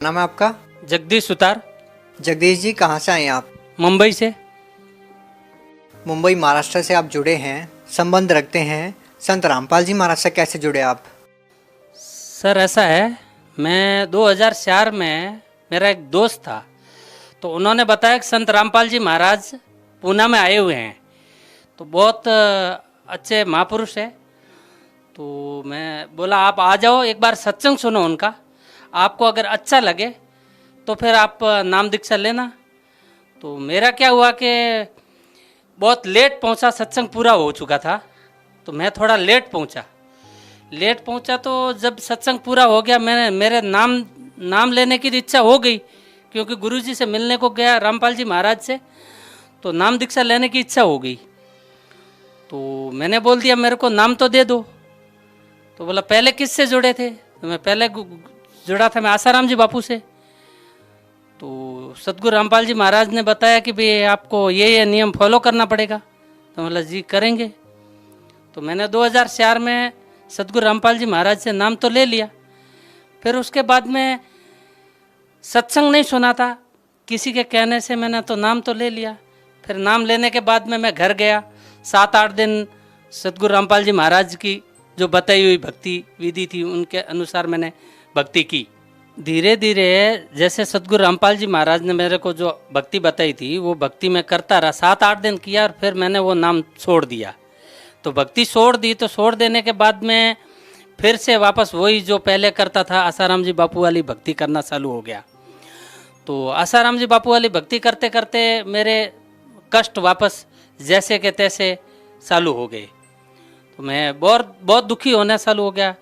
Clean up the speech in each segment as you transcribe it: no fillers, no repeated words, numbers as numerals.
नाम है आपका? जगदीश सुतार। जगदीश जी, कहाँ से आए हैं आप? मुंबई से। मुंबई महाराष्ट्र से आप जुड़े हैं, संबंध रखते हैं। संत रामपाल जी महाराज से कैसे जुड़े आप? सर ऐसा है, मैं 2004 में मेरा एक दोस्त था, तो उन्होंने बताया कि संत रामपाल जी महाराज पूना में आए हुए हैं, तो बहुत अच्छे महापुरुष है। तो मैं बोला आप आ जाओ, एक बार सत्संग सुनो उनका, आपको अगर अच्छा लगे तो फिर आप नाम दीक्षा लेना। तो मेरा क्या हुआ कि बहुत लेट पहुंचा, सत्संग पूरा हो चुका था, तो मैं थोड़ा लेट पहुंचा। तो जब सत्संग पूरा हो गया, मेरे नाम लेने की इच्छा हो गई, क्योंकि गुरुजी से मिलने को गया, रामपाल जी महाराज से, तो नाम दीक्षा लेने की इच्छा हो गई। तो मैंने बोल दिया मेरे को नाम तो दे दो। तो बोला पहले किससे जुड़े थे? तो मैं पहले जुड़ा था मैं आसाराम जी बापू से। तो सतगुरु रामपाल जी महाराज ने बताया कि भाई आपको ये नियम फॉलो करना पड़ेगा। तो बोला जी करेंगे। तो मैंने 2004 में सतगुरु रामपाल जी महाराज से नाम तो ले लिया। फिर उसके बाद में सत्संग नहीं सुना था, किसी के कहने से मैंने तो नाम तो ले लिया। फिर नाम लेने के बाद में मैं घर गया, 7-8 दिन सतगुरु रामपाल जी महाराज की जो बताई हुई भक्ति विधि थी उनके अनुसार मैंने भक्ति की। धीरे धीरे जैसे सतगुरु रामपाल जी महाराज ने मेरे को जो भक्ति बताई थी वो भक्ति मैं करता रहा, 7-8 दिन किया और फिर मैंने वो नाम छोड़ दिया। तो भक्ति छोड़ दी, तो छोड़ देने के बाद में फिर से वापस वही जो पहले करता था, आसाराम जी बापू वाली भक्ति करना चालू हो गया। तो आसाराम जी बापू वाली भक्ति करते करते मेरे कष्ट वापस जैसे के तैसे चालू हो गए। तो मैं बहुत दुखी होना चालू हो गया।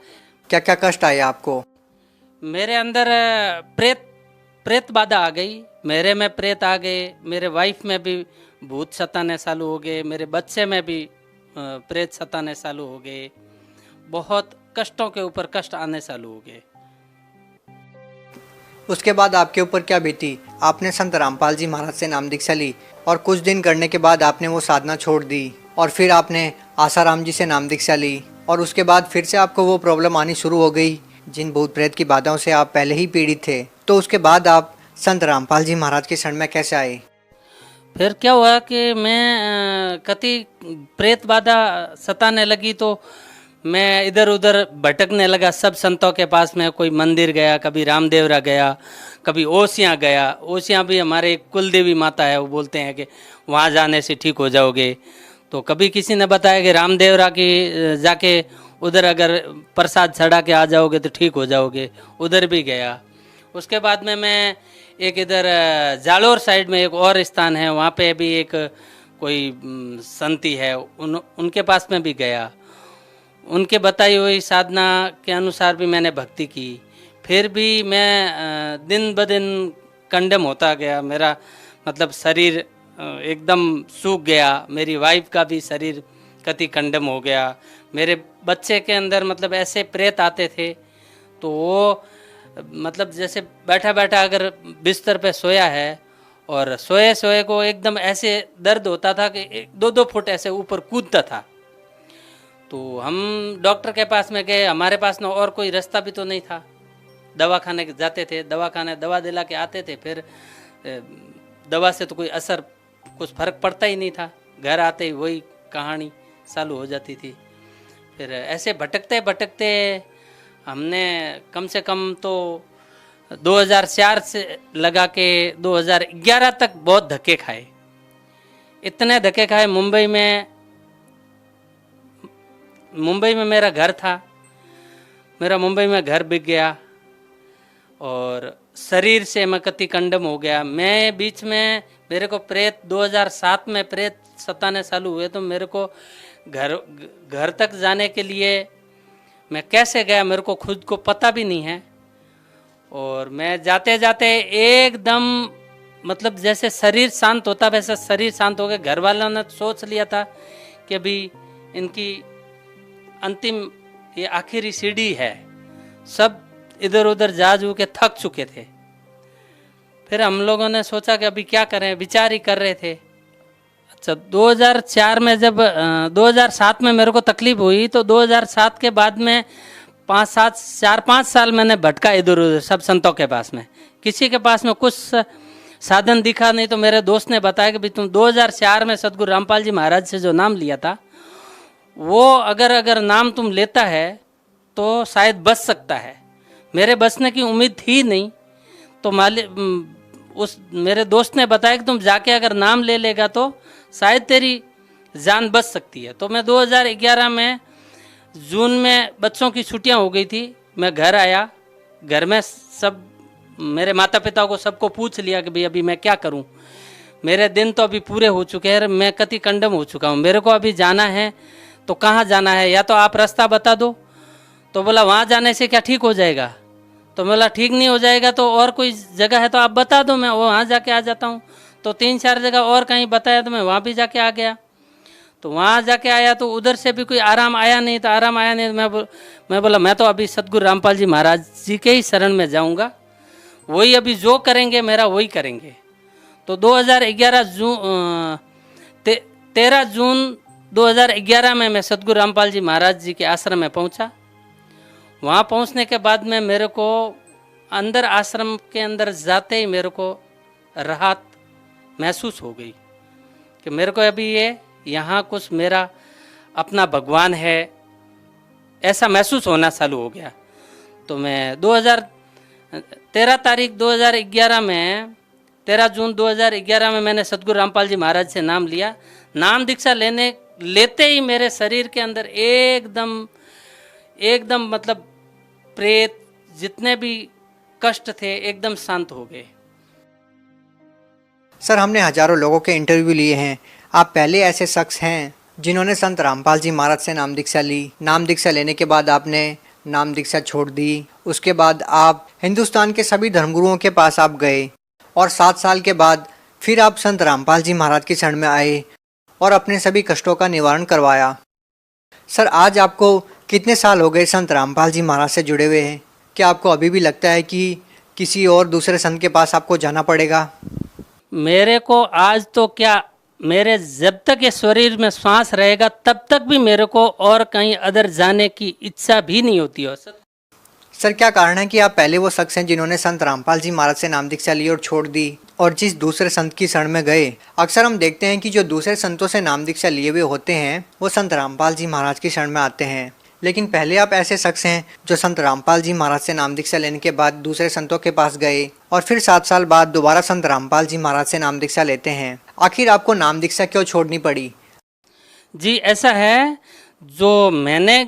क्या क्या कष्ट आए आपको? मेरे अंदर प्रेत बाधा आ गई, मेरे में प्रेत आ गए, मेरे वाइफ में भी भूत सताने चालू हो गए, मेरे बच्चे में भी प्रेत सताने चालू हो गए। बहुत कष्टों के ऊपर कष्ट आने चालू हो गए। उसके बाद आपके ऊपर क्या बीती? आपने संत रामपाल जी महाराज से नाम दीक्षा ली और कुछ दिन करने के बाद आपने वो साधना छोड़ दी और फिर आपने आसाराम जी से नाम दीक्षा ली और उसके बाद फिर से आपको वो प्रॉब्लम आनी शुरू हो गई जिन भूत प्रेत की बाधाओं से आप पहले ही पीड़ित थे। तो उसके बाद आप संत रामपाल जी महाराज के शरण में कैसे आए? फिर क्या हुआ कि मैं कति प्रेत बाधा सताने लगी, तो मैं इधर उधर भटकने लगा सब संतों के पास में। कोई मंदिर गया, कभी रामदेवरा गया, कभी ओसियाँ गया। ओसियाँ भी हमारे कुलदेवी माता है, वो बोलते हैं कि वहाँ जाने से ठीक हो जाओगे। तो कभी किसी ने बताया कि रामदेवरा की जाके उधर अगर प्रसाद चढ़ा के आ जाओगे तो ठीक हो जाओगे, उधर भी गया। उसके बाद में मैं एक इधर जालोर साइड में एक और स्थान है, वहाँ पे भी एक कोई संती है, उनके पास में भी गया। उनके बताई हुई साधना के अनुसार भी मैंने भक्ति की। फिर भी मैं दिन ब दिन कंडम होता गया, मेरा मतलब शरीर एकदम सूख गया। मेरी वाइफ का भी शरीर कति कंडम हो गया। मेरे बच्चे के अंदर मतलब ऐसे प्रेत आते थे, तो वो मतलब जैसे बैठा बैठा अगर बिस्तर पे सोया है और सोए सोए को एकदम ऐसे दर्द होता था कि 2-2 फुट ऐसे ऊपर कूदता था। तो हम डॉक्टर के पास में गए, हमारे पास ना और कोई रास्ता भी तो नहीं था। दवाखाने जाते थे, दवाखाने दवा दिला के आते थे, फिर दवा से तो कोई असर, कुछ फर्क पड़ता ही नहीं था। घर आते ही वही कहानी चालू हो जाती थी। फिर ऐसे भटकते भटकते हमने कम से कम तो 2004 से लगा के 2011 तक बहुत धक्के खाए। इतने धक्के खाए। मुंबई में मेरा घर था, मेरा मुंबई में घर बिक गया और शरीर से मैं कति कंडम हो गया। मैं बीच में मेरे को प्रेत 2007 में प्रेत सताने चालू हुए, तो मेरे को घर तक जाने के लिए मैं कैसे गया मेरे को खुद को पता भी नहीं है। और मैं जाते जाते एकदम मतलब जैसे शरीर शांत होता वैसा शरीर शांत हो गया। घर वालों ने सोच लिया था कि अभी इनकी अंतिम ये आखिरी सीढ़ी है। सब इधर उधर जा जू के थक चुके थे। फिर हम लोगों ने सोचा कि अभी क्या करें, विचार ही कर रहे थे। अच्छा, 2004 में जब 2007 में मेरे को तकलीफ हुई, तो 2007 के बाद में 4-5 साल मैंने भटका इधर उधर सब संतों के पास में किसी के पास में कुछ साधन दिखा नहीं, तो मेरे दोस्त ने बताया कि भाई तुम 2004 में सदगुरु रामपाल जी महाराज से जो नाम लिया था, वो अगर नाम तुम लेता है तो शायद बच सकता है। मेरे बचने की उम्मीद थी नहीं, तो उस मेरे दोस्त ने बताया कि तुम जाके अगर नाम ले लेगा तो शायद तेरी जान बच सकती है। तो मैं 2011 में जून में बच्चों की छुट्टियां हो गई थी, मैं घर आया। घर में सब मेरे माता पिता को सबको पूछ लिया कि भाई अभी मैं क्या करूं, मेरे दिन तो अभी पूरे हो चुके हैं, मैं कति कंडम हो चुका हूं, मेरे को अभी जाना है तो कहाँ जाना है, या तो आप रास्ता बता दो। तो बोला वहाँ जाने से क्या ठीक हो जाएगा? तो बोला ठीक नहीं हो जाएगा तो और कोई जगह है तो आप बता दो, मैं वहाँ जाके आ जाता हूँ। तो 3-4 जगह और कहीं बताया तो मैं वहाँ भी जाके आ गया। तो वहाँ जाके आया तो उधर से भी कोई आराम आया नहीं, तो आराम आया नहीं। मैं बोला मैं तो अभी सदगुरु रामपाल जी महाराज जी के ही शरण में जाऊँगा, वही अभी जो करेंगे मेरा वही करेंगे। तो 13 जून 2011 में मैं सदगुरु रामपाल जी महाराज जी के आश्रम में पहुंचा। वहाँ पहुंचने के बाद में मेरे को अंदर आश्रम के अंदर जाते ही मेरे को राहत महसूस हो गई कि मेरे को अभी ये यहाँ कुछ मेरा अपना भगवान है, ऐसा महसूस होना चालू हो गया। तो मैं 13 जून 2011 में मैंने सदगुरु रामपाल जी महाराज से नाम लिया। नाम दीक्षा लेते ही मेरे शरीर के अंदर एकदम मतलब प्रेत जितने भी कष्ट थे एकदम शांत हो गए। सर, हमने हजारों लोगों के इंटरव्यू लिए हैं, आप पहले ऐसे शख्स हैं जिन्होंने संत रामपाल जी महाराज से नाम दीक्षा ली। नाम दीक्षा लेने के बाद आपने नाम दीक्षा छोड़ दी, उसके बाद आप हिंदुस्तान के सभी धर्मगुरुओं के पास आप गए और 7 साल के बाद फिर आप संत रामपाल जी महाराज की शरण में आए और अपने सभी कष्टों का निवारण करवाया। सर, आज आपको कितने साल हो गए संत रामपाल जी महाराज से जुड़े हुए हैं? क्या आपको अभी भी लगता है कि किसी और दूसरे संत के पास आपको जाना पड़ेगा? मेरे को आज तो क्या, मेरे जब तक ये शरीर में सांस रहेगा तब तक भी मेरे को और कहीं अदर जाने की इच्छा भी नहीं होती है। सर, क्या कारण है कि आप पहले वो शख्स हैं जिन्होंने संत रामपाल जी महाराज से नाम दीक्षा ली और छोड़ दी, और जिस दूसरे संत की शरण में गए? अक्सर हम देखते हैं कि जो दूसरे संतों से नाम दीक्षा लिए हुए होते हैं वो संत रामपाल जी महाराज की शरण में आते हैं, लेकिन पहले आप ऐसे शख्स हैं जो संत रामपाल जी महाराज से नाम दीक्षा लेने के बाद दूसरे संतों के पास गए और फिर 7 साल बाद दोबारा संत रामपाल जी महाराज से नाम दीक्षा लेते हैं। आखिर आपको नाम दीक्षा क्यों छोड़नी पड़ी? जी, ऐसा है, जो मैंने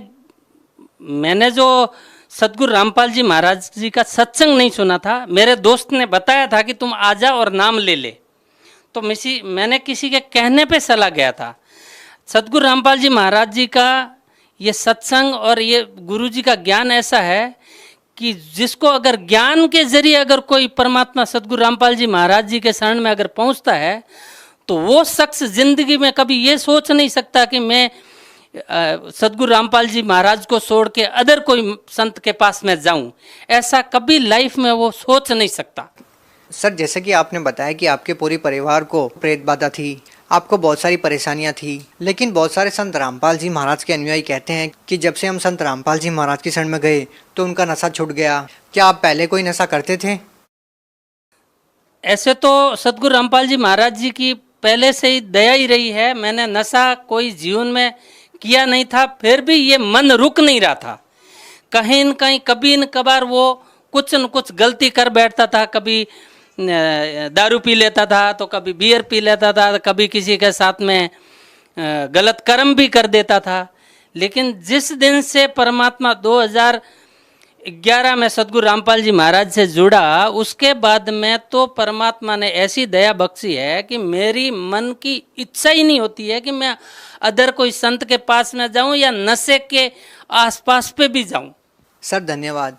जो सदगुरु रामपाल जी महाराज जी का सत्संग नहीं सुना था, मेरे दोस्त ने बताया था कि तुम आ जा और नाम ले ले, तो मैंने किसी के कहने पे चला गया था। सदगुरु रामपाल जी महाराज जी का ये सत्संग और ये गुरु जी का ज्ञान ऐसा है कि जिसको अगर ज्ञान के जरिए अगर कोई परमात्मा सदगुरु रामपाल जी महाराज जी के शरण में अगर पहुंचता है तो वो शख्स जिंदगी में कभी ये सोच नहीं सकता कि मैं सदगुरु रामपाल जी महाराज को छोड़ के अदर कोई संत के पास में जाऊं, ऐसा कभी लाइफ में वो सोच नहीं सकता। सर, जैसे कि आपने बताया कि आपके पूरे परिवार को प्रेत बाधा थी, आपको बहुत सारी परेशानियां थी, लेकिन बहुत सारे संत रामपाल जी महाराज के अनुयायी कहते हैं कि जब से हम संत रामपाल जी महाराज की शरण में गए तो उनका नशा छूट गया। क्या आप पहले कोई नशा करते थे? ऐसे तो सदगुरु रामपाल जी महाराज जी की पहले से ही दया ही रही है, मैंने नशा कोई जीवन में किया नहीं था, फिर भी ये मन रुक नहीं रहा था। कहीं न कहीं कभी न कभार वो कुछ न कुछ गलती कर बैठता था, कभी दारू पी लेता था, तो कभी बियर पी लेता था, कभी किसी के साथ में गलत कर्म भी कर देता था। लेकिन जिस दिन से परमात्मा 2011 में सदगुरु रामपाल जी महाराज से जुड़ा, उसके बाद में तो परमात्मा ने ऐसी दया बख्शी है कि मेरी मन की इच्छा ही नहीं होती है कि मैं अदर कोई संत के पास में जाऊं या नशे के आसपास पे भी जाऊं। सर, धन्यवाद।